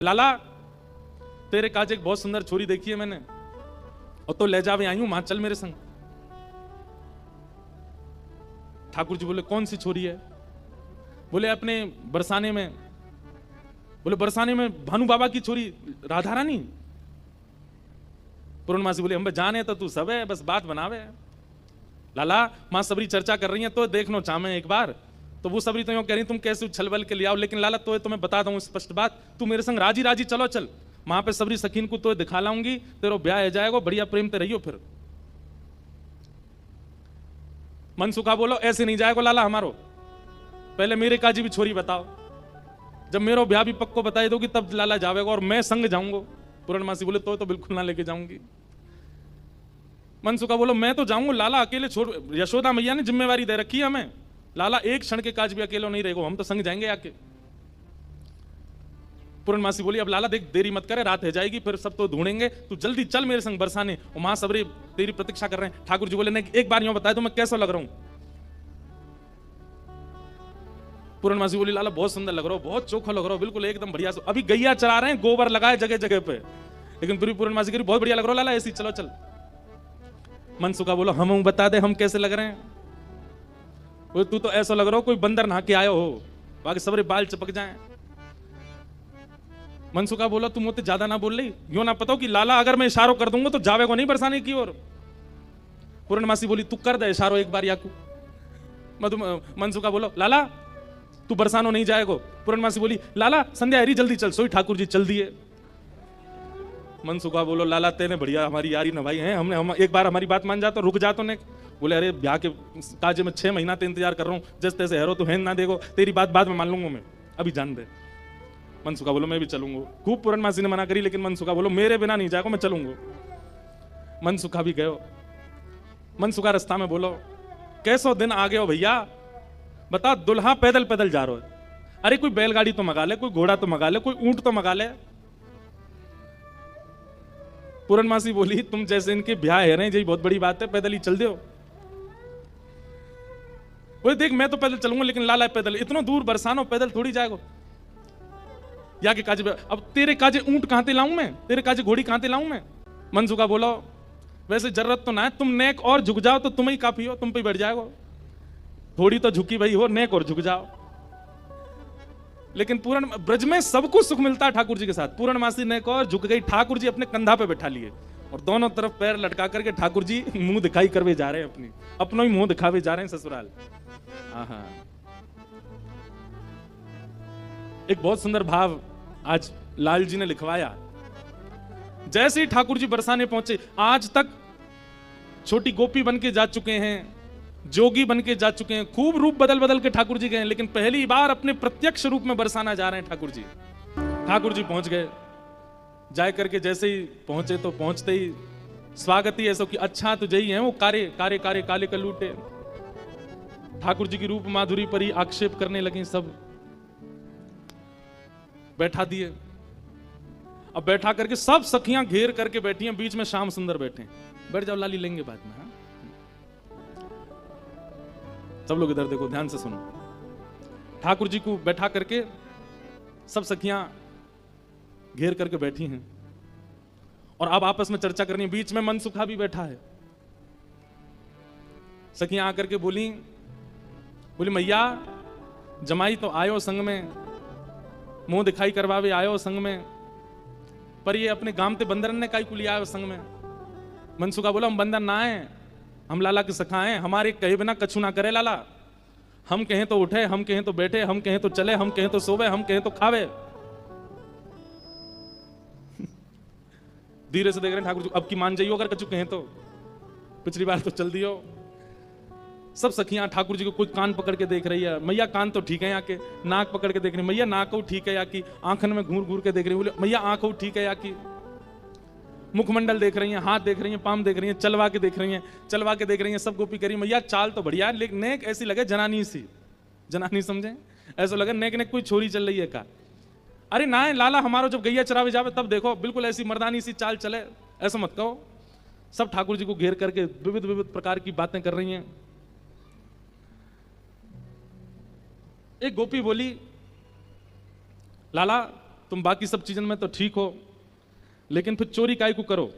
लाला तेरे काज एक बहुत सुंदर छोरी देखी है मैंने, और तो ले जावे आई हूं, मां चल मेरे संग। ठाकुर जी बोले कौन सी छोरी है? बोले अपने बरसाने में। बोले बरसाने में भानु बाबा की छोरी राधा रानी? पूर्णमासी बोले हम जाने तो तू सब है, बस बात बनावे। लाला मां सबरी चर्चा कर रही है तो देखनो चाहे एक बार। तो वो सबरी तो यूं कह रही तुम कैसे उछल बल के ले आओ, लेकिन लाला तो मैं बता दूं स्पष्ट बात, तू मेरे संग राजी राजी चलो चल, वहां पे सबरी सखीन को तो दिखा लाऊंगी, तेरो ब्याह हो जाएगा, बढ़िया प्रेम ते रहियो। फिर मनसुखा बोलो ऐसे नहीं जाएगा लाला हमारो, पहले मेरे काजी भी छोरी बताओ, जब मेरो ब्याह भी पक्को बताई दोगी तब लाला जावेगा और मैं संग जाऊंगा। पूर्णमासी बोले तो बिल्कुल ना लेके जाऊंगी। मनसुखा बोलो मैं तो जाऊंगा लाला, अकेले छोड़, यशोदा मैया ने जिम्मेवारी दे रखी है हमें, लाला एक क्षण के काज भी अकेले नहीं रहेगा, हम तो संग जाएंगे आके। पूर्णमासी बोली अब लाला देख देरी मत करे, रात हो जाएगी फिर सब तो ढूंढेंगे, तू जल्दी चल मेरे संग बरसाने, और मां सबरी तेरी प्रतीक्षा कर रहे हैं। ठाकुर जी बोले नहीं एक बार यूं बताए तो मैं कैसा लग रहा हूं? पूर्णमासी बोली लाला बहुत सुंदर लग रहा हो, बहुत चोखा लग रहा हो, बिल्कुल एकदम बढ़िया। अभी गैया चरा रहे हैं, गोबर लगाए जगह जगह पे, लेकिन फिर पूर्णमासी कह बहुत बढ़िया लग रहा हो लाला, ऐसी चलो चल। मनसुखा बोलो हम बता दे हम कैसे लग रहे हैं? तू तो ऐसा लग रहा हो कोई बंदर नहा के आयो हो, बाकी सबरे बाल चिपक जाएं। मनसुखा बोला तुम मुझे ज्यादा ना बोल रही, यूं ना पता हो कि लाला अगर मैं इशारों कर दूंगा तो जावे को नहीं बरसाने की ओर। पूर्णमासी बोली तू कर दे इशारों एक बार याकू। मनसुखा बोलो लाला तू बरसानो नहीं जाएगो। पूर्णमासी बोली लाला संध्या हरी जल्दी चल, सोई ठाकुर जी चल दिए। मनसुखा बोलो लाला तेने बढ़िया हमारी यारी नभाई है, हम एक बार हमारी बात मान जा तो रुक जा तो ने। बोले अरे ब्याह के काजे में 6 महीना ते इंतजार कर रहा हूं, जैसे तैसे हेरो तो हैन ना देखो, तेरी बात बाद में मान लूंगा मैं, अभी जान दे। मनसुखा बोलो मैं भी चलूंगा। खूब पूर्णमासी ने मना करी, लेकिन मनसुखा बोलो मेरे बिना नहीं जाएगा, मैं चलूंगा। मनसुखा भी गयो। मनसुखा रास्ता में बोलो कैसो दिन आ गए हो भैया, बता दुल्हा पैदल पैदल जा रहा है, अरे कोई बैलगाड़ी तो मंगा ले, कोई घोड़ा तो मंगा ले, कोई ऊंट तो मंगा ले। पूर्णमासी बोली तुम जैसे इनके ब्याह है रहे यही बहुत बड़ी बात है, पैदल ही चल दो। बोले देख मैं तो पैदल चलूंगा, लेकिन लाला पैदल इतना दूर बरसानो पैदल थोड़ी जाएगा। या के काजे अब तेरे काजे ऊंट कहां ते लाऊं मैं, तेरे काजे घोड़ी कहां ते लाऊं मैं? मनसुखा बोलो वैसे जरूरत तो ना है, तुम नेक और झुक जाओ तो तुम ही काफी हो, तुम पे बैठ जाएगा। थोड़ी तो झुकी भाई हो, नेक और झुक जाओ। लेकिन पूर्ण ब्रज में सबको सुख मिलता है ठाकुर जी के साथ। पूर्णमासी नेक और झुक गई, ठाकुर जी अपने कंधा पे बैठा लिए और दोनों तरफ पैर लटका करके ठाकुर जी मुंह दिखाई करवे जा रहे हैं, अपना ही मुंह दिखावे जा रहे हैं ससुराल। हाँ एक बहुत सुंदर भाव आज लाल जी ने लिखवाया। जैसे ही ठाकुर जी बरसाने पहुंचे, आज तक छोटी गोपी बन के जा चुके हैं, जोगी बन के जा चुके हैं, खूब रूप बदल बदल के ठाकुर जी गए, लेकिन पहली बार अपने प्रत्यक्ष रूप में बरसाना जा रहे हैं ठाकुर जी। ठाकुर जी पहुंच गए, जाए करके जैसे ही पहुंचे तो पहुंचते ही स्वागत ही ऐसा कि अच्छा तुझे ही है वो कारे कारे कारे काले कलूटे। ठाकुर जी की रूप माधुरी पर ही आक्षेप करने लगे, सब बैठा दिए। अब बैठा करके सब सखियां घेर करके बैठी हैं, बीच में श्याम सुंदर बैठे। बैठ जाओ लाली लेंगे बाद में। हाँ सब लोग इधर देखो, ध्यान से सुनो। ठाकुर जी को बैठा करके सब सखियां घेर करके बैठी हैं और अब आपस में चर्चा करनी है। बीच में मनसुखा भी बैठा है। सखियां आकर के बोली मैया जमाई तो आयो संग में, मुंह दिखाई करवावे आयो संग में, पर ये अपने गांव ते बंदरन ने काई कुली आयो संग में। मनसुखा बोला हम बंदर ना आए, हम लाला के सखा हैं, हमारे कहे बिना कछु ना करे लाला। हम कहें तो उठे, हम कहें तो बैठे, हम कहें तो चले, हम कहें तो सोवे, हम कहें तो खावे। धीरे से देख रहे हैं ठाकुर जी, अब की मान जाइयो अगर कछु कहें तो, पिछली बार तो चल दियो। सब सखियां ठाकुर जी को कोई कान पकड़ के देख रही है, मैया कान तो ठीक है यहाँ के, नाक पकड़ के देख रही है, मैया नाक ठीक है या की, आंखन में घूर घूर के देख रही है, मैया आंख ठीक है या की, मुखमंडल देख रही हैं, हाथ देख रही हैं, पाम देख रही हैं, चलवा के देख रही हैं, चलवा के देख रही हैं, सब गोपी करी। मैया चाल तो बढ़िया है, लेकिन नेक ऐसी लगे जनानी सी, जनानी समझे, ऐसा लगे नेक नेक कोई छोरी चल रही है का। अरे ना है लाला हमारो जब गैया चरावे जावे तब देखो बिल्कुल ऐसी मर्दानी सी चाल चले, ऐसा मत कहो। सब ठाकुर जी को घेर करके विविध विविध प्रकार की बातें कर रही हैं। एक गोपी बोली लाला तुम बाकी सब चीजों में तो ठीक हो, लेकिन फिर चोरी काहे को करो?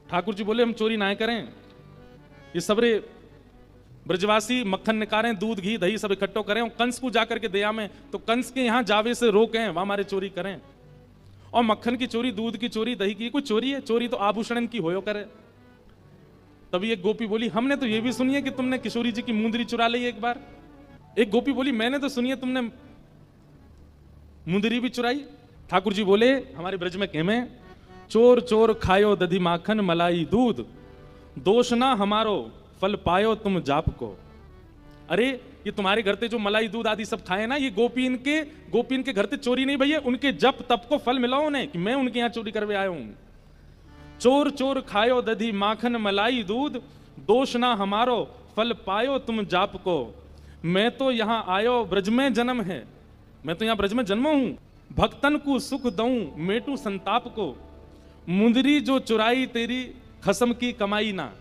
ठाकुर जी बोले हम चोरी ना करें, ये सबरे ब्रजवासी मक्खन निकालें, दूध घी दही सब इकट्ठो करें और कंस को जाकर के दया में, तो कंस के यहाँ जावे से रोकें, वहां हमारे चोरी करें। और मक्खन की चोरी, दूध की चोरी, दही की कोई चोरी है? चोरी तो आभूषण की होयो करे। तभी एक गोपी बोली हमने तो ये भी सुनी है कि तुमने किशोरी जी की मुंदरी चुरा ली एक बार। एक गोपी बोली मैंने तो सुनी है तुमने मुंदरी भी चुराई। ठाकुर जी बोले हमारे ब्रज में कहमे, चोर चोर खायो दधी माखन मलाई दूध, दोष ना हमारो फल पायो तुम जाप को। अरे ये तुम्हारे घर पे जो मलाई दूध आदि सब खाए ना, ये गोपीन के घर पे चोरी नहीं भैया, उनके जप तप को फल मिला उन्हें कि मैं उनके यहाँ चोरी करवे आया हूं। चोर चोर खायो दधी माखन मलाई दूध, दोष ना हमारो फल पायो तुम जाप को। मैं तो यहाँ आयो ब्रज में जन्म है, मैं तो यहाँ ब्रज में जन्म हूं, भक्तन को सुख दऊं मेटू संताप को। मुंदरी जो चुराई तेरी खसम की कमाई ना,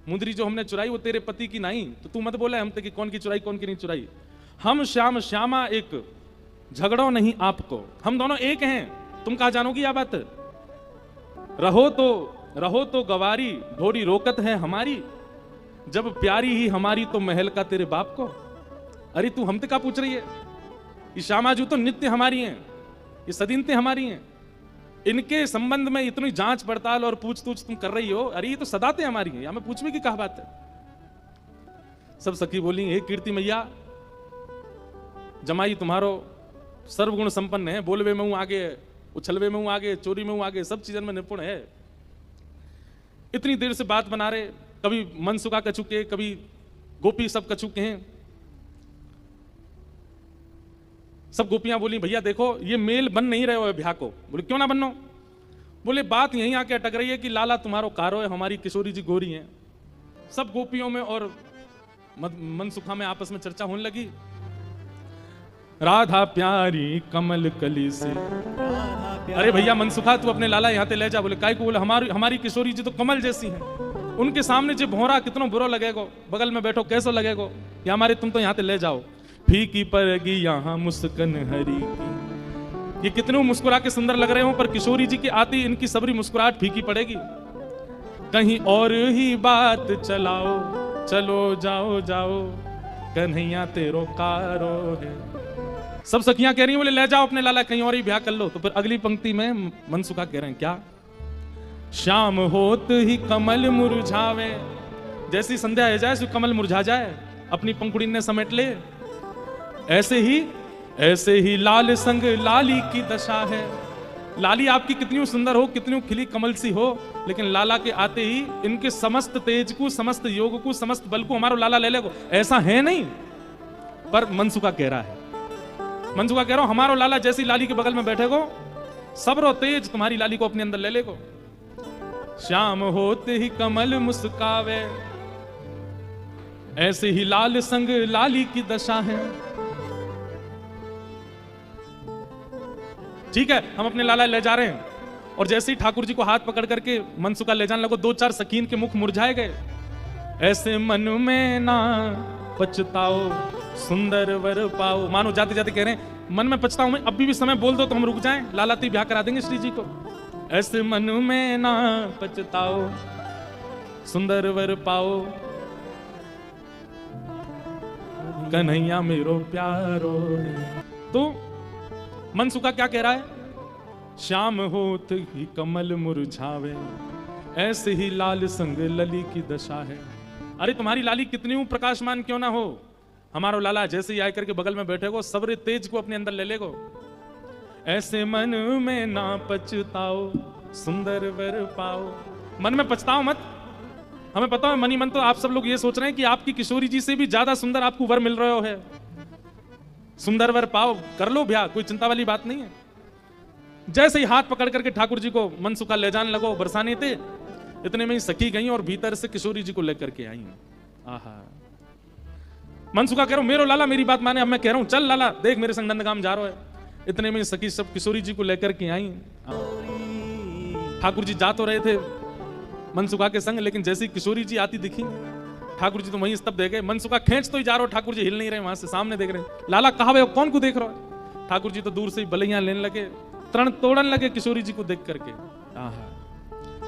मुंदरी जो हमने चुराई वो तेरे पति की नहीं, तो तू मत बोला हम कि कौन की चुराई कौन की नहीं चुराई। हम श्याम श्यामा एक, झगड़ो नहीं आपको, हम दोनों एक हैं, तुम कहा जानोगी यह बात। रहो तो गवारी ढोरी रोकत है हमारी, जब प्यारी ही हमारी तो महल का तेरे बाप को। अरे तू हमसे क्या पूछ रही है? ये श्यामाजू तो नित्य हमारी हैं, ये सदीनते हमारी हैं, इनके संबंध में इतनी जांच पड़ताल और पूछ-तूछ तुम कर रही हो। अरे ये तो सदाते हमारी हैं, हमें पूछने की क्या बात है। सब सखी बोली हे कीर्ति मैया, जमाई तुम्हारो सर्वगुण संपन्न है, बोलवे में हूं आगे, उछलवे में हूं आगे, चोरी में हूं आगे, सब चीजों में निपुण है। इतनी देर से बात बना रहे, कभी मनसुखा कछुके, कभी गोपी सब कछुके हैं। सब गोपियां बोली भैया देखो ये मेल बन नहीं रहे हो ब्याह को। बोले क्यों ना बनो? बोले बात यहीं आके अटक रही है कि लाला तुम्हारो कारो है, हमारी किशोरी जी गोरी हैं। सब गोपियों में और मनसुखा में आपस में चर्चा होने लगी। राधा प्यारी कमल कली से, अरे भैया मनसुखा तू अपने लाला यहाँ ते ले जा। बोले काय को? बोले हमारी किशोरी जी तो कमल जैसी हैं, उनके सामने जो भोरा कितना बुरा लगेगा, बगल में बैठो कैसा लगेगा, या हमारे तुम तो यहाँ ते ले जाओ। फीकी पड़ेगी यहाँ मुस्कन हरी की, ये कितने मुस्कुरा के सुंदर लग रहे हो, पर किशोरी जी की आती इनकी सबरी मुस्कुराहट फीकी पड़ेगी। कहीं और ही बात चलाओ, चलो जाओ जाओ कन्हैया तेरो कारो है। सब सखियां कह रही हैं बोले ले जाओ अपने लाला कहीं और ही ब्याह कर लो। तो फिर अगली पंक्ति में मनसुखा कह रहे हैं क्या, शाम होत ही कमल मुरझावे, जैसी संध्या है जाए कमल मुरझा जाए, अपनी पंखुड़ी ने समेट ले। ऐसे ही लाल संग लाली की दशा है। लाली आपकी कितनी सुंदर हो, कितनी खिली कमल सी हो, लेकिन लाला के आते ही इनके समस्त तेज को, समस्त योग को, समस्त बल को हमारा लाला ले लेगो, ऐसा है नहीं। पर मनसुखा कह रहा है, मनसुखा कह रहा हूं हमारो लाला जैसी लाली के बगल में बैठेगो, सबरो तेज तुम्हारी लाली को अपने अंदर ले लेगो। श्याम होते ही कमल मुस्कावे, ऐसे ही लाल संग लाली की दशा है। ठीक है हम अपने लाला ले जा रहे हैं, और जैसे ही ठाकुर जी को हाथ पकड़ करके मनसुखा ले जाने लगो, दो चार सकीन के मुख मुरझाए गए। ऐसे मन में ना पछताओ सुंदर वर पाओ, मानो जाते जाते कह रहे हैं मन में पछताओ मैं, अभी भी समय बोल दो तो हम रुक जाएं, लाला ती ब्याह करा देंगे श्री जी को। ऐसे मन में ना पछताओ सुंदर वर पाओ, कन्हैया मेरो प्यारो। तो मनसुखा क्या कह रहा है, श्याम होत ही कमल मुरझावे, ऐसे ही लाल संग लली की दशा है। अरे तुम्हारी लाली कितनी प्रकाशमान क्यों ना हो, हमारा लाला जैसे ही आकर के बगल में बैठेगो, सबरे तेज को अपने अंदर ले लेगो। ऐसे मन में ना पछताओ सुंदर वर पाओ, मन में पछताओ मत। हमें पता है मनी मन तो आप सब लोग ये सोच रहे हैं कि आपकी किशोरी जी से भी ज्यादा सुंदर आपको वर मिल रहा है, सुंदर वर पाओ, कर लो ब्याह, कोई चिंता वाली बात नहीं है। जैसे ही हाथ पकड़ करके ठाकुर जी को मनसुखा ले जाने लगो, बरसाने थे, इतने में ही सखी गई और भीतर से किशोरी जी को लेकर के आई। आहा, मनसुखा कह रहा हूं मेरो लाला मेरी बात माने, अब मैं कह रहा हूं चल लाला देख मेरे संग नंदगाम जा रहा है। इतने में सखी सब किशोरी जी को लेकर के आई। ठाकुर जी जा तो रहे थे मनसुखा के संग, लेकिन जैसी किशोरी जी आती दिखी ठाकुर जी तो वहीं स्तब्ध रह गए। मनसुखा खींच तो ही जा रहा हो, ठाकुर जी हिल नहीं रहे, वहां से सामने देख रहे हैं। लाला कहा भाई कौन को देख रहा है? ठाकुर जी तो दूर से ही बलैया लेने लगे, तरण तोड़न लगे किशोरी जी को देख करके। आहा,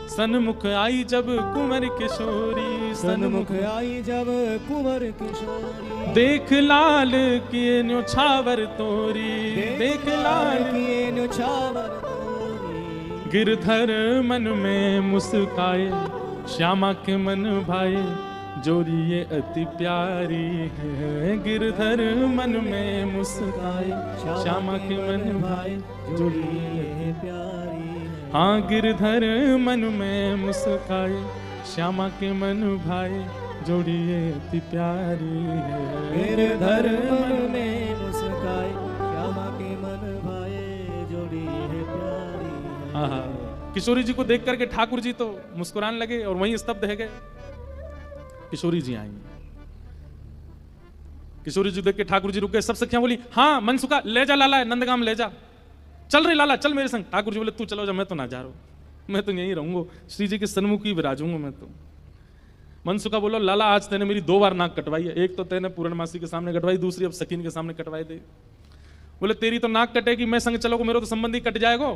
सन्मुख आई जब कुंवर किशोरी, सन्मुख आई जब कुंवर किशोरी, देख लाल किए न्योछावर तोरी, देख लाल किए न्योछावर तोरी। गिरधर मन में मुस्काए, श्यामा के मन भाए, जोड़ी ये अति प्यारी है। गिरधर मन में मुस्काए, श्यामा के मन भाए, जोड़ी ये प्यारी। हाँ, गिरधर मन में मुस्काए, श्यामा के मन भाए, जोड़ी ये अति प्यारी है। गिरधर मन में मुस्काए, श्यामा के मन भाए, जोड़ी ये प्यारी है। आहा, किशोरी जी को देख करके ठाकुर जी तो मुस्कुराने लगे और वहीं स्तब्ध रह गए। किशोरी जी आई, किशोरी जी देख के ठाकुर जी रुक गए। सब सखियां बोली, हाँ मनसुखा ले जा लाला, नंदगाम ले जा, चल रे लाला चल मेरे संग। ठाकुर जी बोले, तू चलो जा, मैं तो ना जा रहा हूं, मैं तो यहीं रहूंगा, श्री जी के सन्मुख ही विराजूंगा मैं तो। मनसुखा बोलो, लाला आज तेने मेरी 2 बार नाक कटवाई है, एक तो तेने पूर्णमासी के सामने कटवाई, दूसरी अब सकीन के सामने कटवाई दे। बोले, तेरी तो नाक कटेगी, मैं संग चलोगे, मेरा तो संबंधी कट जाएगा,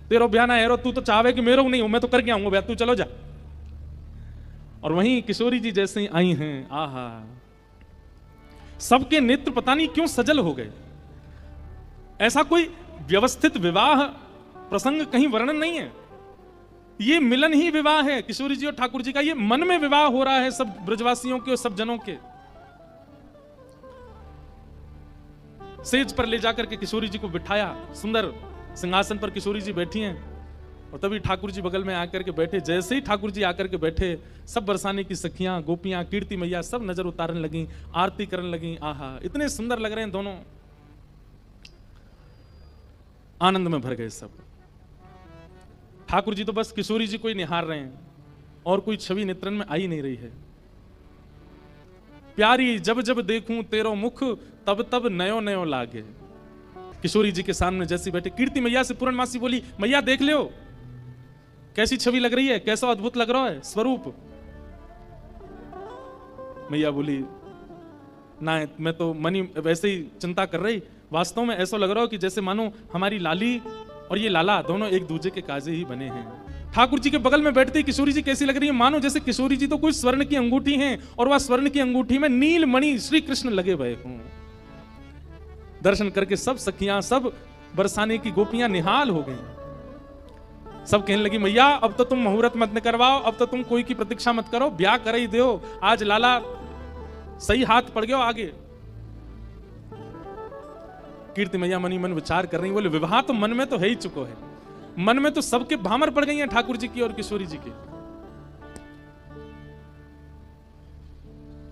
तेरो ब्याह ना हेरो, तू तो चाहे कि मेरो नहीं हो, मैं तो करके आऊंगा ब्याह, तू चलो जा। और वहीं किशोरी जी जैसे ही आई हैं, आहा, सबके नेत्र पता नहीं क्यों सजल हो गए। ऐसा कोई व्यवस्थित विवाह प्रसंग कहीं वर्णन नहीं है, ये मिलन ही विवाह है किशोरी जी और ठाकुर जी का। ये मन में विवाह हो रहा है सब ब्रजवासियों के और सब जनों के। सेज पर ले जाकर के किशोरी जी को बिठाया, सुंदर सिंहासन पर किशोरी जी बैठी हैं, और तभी ठाकुर जी बगल में आकर के बैठे। जैसे ही ठाकुर जी आकर के बैठे, सब बरसाने की सखियां, गोपियां, कीर्ति मैया सब नजर उतारने लगी, आरती करने लगी। आहा, इतने सुंदर लग रहे हैं दोनों, आनंद में भर गए सब। ठाकुर जी तो बस किशोरी जी को ही निहार रहे हैं, और कोई छवि नेत्रन में आई नहीं रही है। प्यारी जब जब देखूं तेरो मुख, तब तब नयो नयो लागे। किशोरी जी के सामने जैसी बैठे, कीर्ति मैया से पूर्णमासी बोली, मैया देख लो कैसी छवि लग रही है, कैसा अद्भुत लग रहा है स्वरूप। मैया बोली, ना मैं तो मनी वैसे ही चिंता कर रही, वास्तव में ऐसा लग रहा हो कि जैसे मानो हमारी लाली और ये लाला दोनों एक दूसरे के काजे ही बने हैं। ठाकुर जी के बगल में बैठते ही किशोरी जी कैसी लग रही है, मानो जैसे किशोरी जी तो कोई स्वर्ण की अंगूठी हैं और वह स्वर्ण की अंगूठी में नील मणि श्री कृष्ण लगे हुए हों। दर्शन करके सब सखियां, सब बरसाने की गोपियां निहाल हो गई। सब कहने लगी, मैया अब तो तुम मुहूर्त मत करवाओ, अब तो तुम कोई की प्रतीक्षा मत करो, ब्याह कर ही दो, आज लाला सही हाथ पड़ गया आगे। कीर्ति मैया मनी मन विचार कर रही, बोले विवाह तो मन में तो है ही चुको है, मन में तो सबके भामर पड़ गई हैं ठाकुर जी की और किशोरी जी की।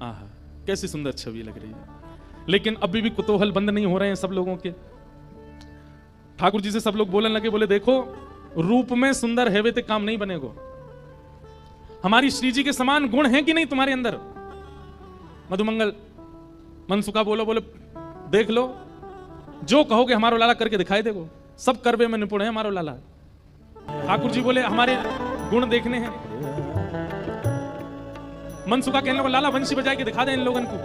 आहा, कैसी सुंदर छवि लग रही है। लेकिन अभी भी कुतूहल बंद नहीं हो रहे हैं सब लोगों के। ठाकुर जी से सब लोग बोलने लगे, बोले देखो रूप में सुंदर है वे ते काम नहीं बनेगो, हमारी श्री जी के समान गुण हैं कि नहीं तुम्हारे अंदर। मधुमंगल मनसुखा बोलो, बोले देख लो, जो कहोगे हमारो लाला करके दिखाई देगो, सब करवे में निपुण है हमारो लाला। ठाकुर जी बोले हमारे गुण देखने हैं। मनसुखा कहने लगा, लाला वंशी बजा के दिखा दे इन लोगन को।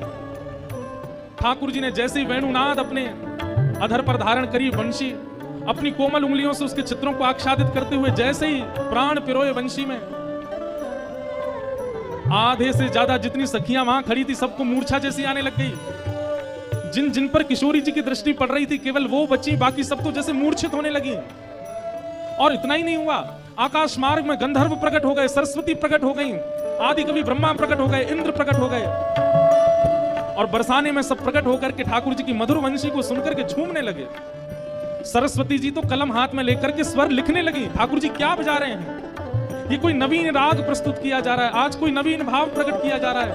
ठाकुर जी ने जैसे ही वेणुनाद अपने अधर पर धारण करी, वंशी अपनी कोमल उंगलियों से उसके चित्रों को आच्छादित करते हुए जैसे ही प्राण पिरोए वंशी में, आधे से ज्यादा जितनी सखियां वहां खड़ी थी सबको मूर्छा जैसी आने लग गई। जिन जिन पर किशोरी जी की दृष्टि पड़ रही थी केवल वो बची, बाकी सब तो जैसे मूर्छित होने लगी। और इतना ही नहीं हुआ, आकाश मार्ग में गंधर्व प्रकट हो गए, सरस्वती प्रकट हो गई, आदि कवि ब्रह्मा प्रकट हो गए, इंद्र प्रकट हो गए, और बरसाने में सब प्रकट होकर के ठाकुर जी की मधुर वंशी को सुनकर के झूमने लगे। सरस्वती जी तो कलम हाथ में लेकर के स्वर लिखने लगी, ठाकुर जी क्या बजा रहे हैं, ये कोई नवीन राग प्रस्तुत किया जा रहा है, आज कोई नवीन भाव प्रकट किया जा रहा है।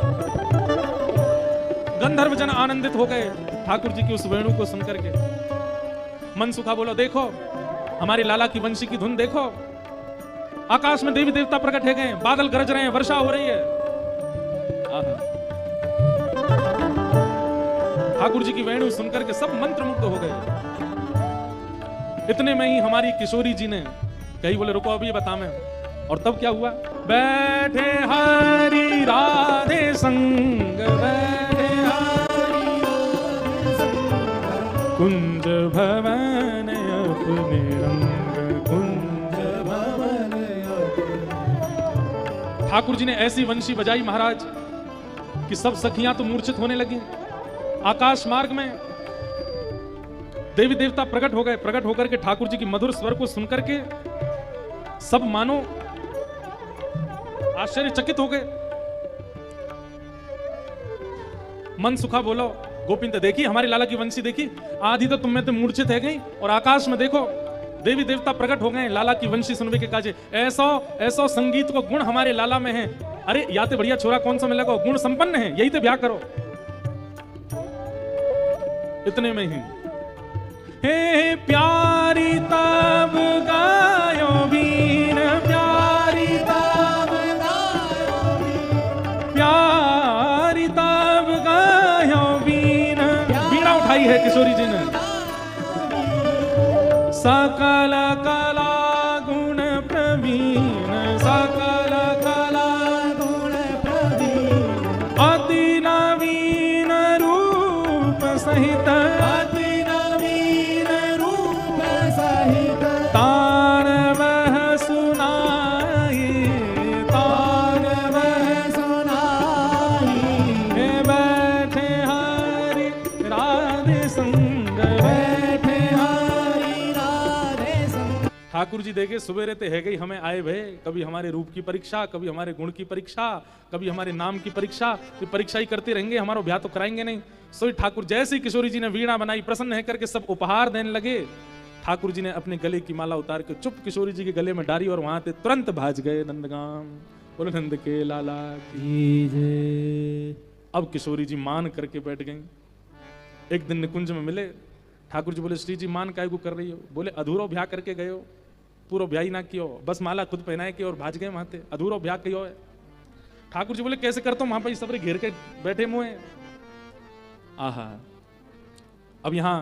गंधर्व जन आनंदित हो गए ठाकुर जी की उस वेणु को सुनकर के। मनसुखा बोलो देखो हमारे लाला की वंशी की धुन देखो, आकाश में देवी देवता प्रकट है गए, बादल गरज रहे हैं, वर्षा हो रही है। ठाकुर जी की वेणु सुनकर के सब मंत्रमुग्ध हो गए। इतने में ही हमारी किशोरी जी ने कही, बोले रुको अभी बता मैं। और तब क्या हुआ, बैठे हरि राधे संग, बैठे हरि राधे संग, कुंज भवन अपने रंग कुंज भवन अपने। ठाकुर जी ने ऐसी वंशी बजाई महाराज कि सब सखियां तो मूर्छित होने लगी। आकाश मार्ग में देवी देवता प्रकट हो गए। प्रकट होकर के ठाकुर जी की मधुर स्वर को सुनकर के सब मानो आश्चर्यचकित हो गए। मन सुखा बोलो, गोपिंद देखी हमारी लाला की वंशी देखी, आधी तो तुम में तो मूर्छित है गई, और आकाश में देखो देवी देवता प्रकट हो गए लाला की वंशी सुनवे के काजे। ऐसो ऐसो संगीत को गुण हमारे लाला में है। अरे याते बढ़िया छोरा कौन सा मिलेगा, गुण संपन्न है, यही तो ब्याह करो। इतने में ही हे प्यारी तब गायो बीन, प्यारी तब गायो बीन, प्यारी तब गायो बीन। बीड़ा उठाई है किशोरी जी ने। सकल कला गुण प्रवीण, सकल कला गुण प्रवीण, अति नवीन रूप सहित, अति नवीन रूप सहित, तान वह सुनाई, तान वह सुनाई, हे बैठे हरि राधे संग, बैठे हरि राधे संग। ठाकुर जी देखे सुबेरे ते है गई हमें आए भय, कभी हमारे रूप की परीक्षा, कभी हमारे गुण की परीक्षा, कभी हमारे नाम की परीक्षा। ये परीक्षा ही करते रहेंगे, हमारा ब्याह तो कराएंगे नहीं। सोई ठाकुर जैसे ही किशोरी जी ने वीणा बनाई, प्रसन्न है करके सब उपहार देने लगे। ठाकुर जी ने अपने गले की माला उतार के चुप किशोरी जी के गले में डाली और वहां से तुरंत भाज गए नंदगाम। बोले नंद के लाला की जय। अब किशोरी जी मान करके बैठ गई। एक दिन निकुंज में मिले ठाकुर जी, बोले श्री जी मान काय को कर रही हो? बोले अधूरो ब्याह करके गए हो, पूरा ब्याह ही ना कियो, बस माला खुद पहनाए के और भाज गए वहां थे, अधूरो ब्याह कियो है। ठाकुर जी बोले कैसे करता हूं, वहां पर सब घेर के बैठे मुए। आहा, अब यहां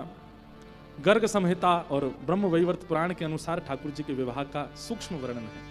गर्ग संहिता और ब्रह्म वैवर्त पुराण के अनुसार ठाकुर जी के विवाह का सूक्ष्म वर्णन है।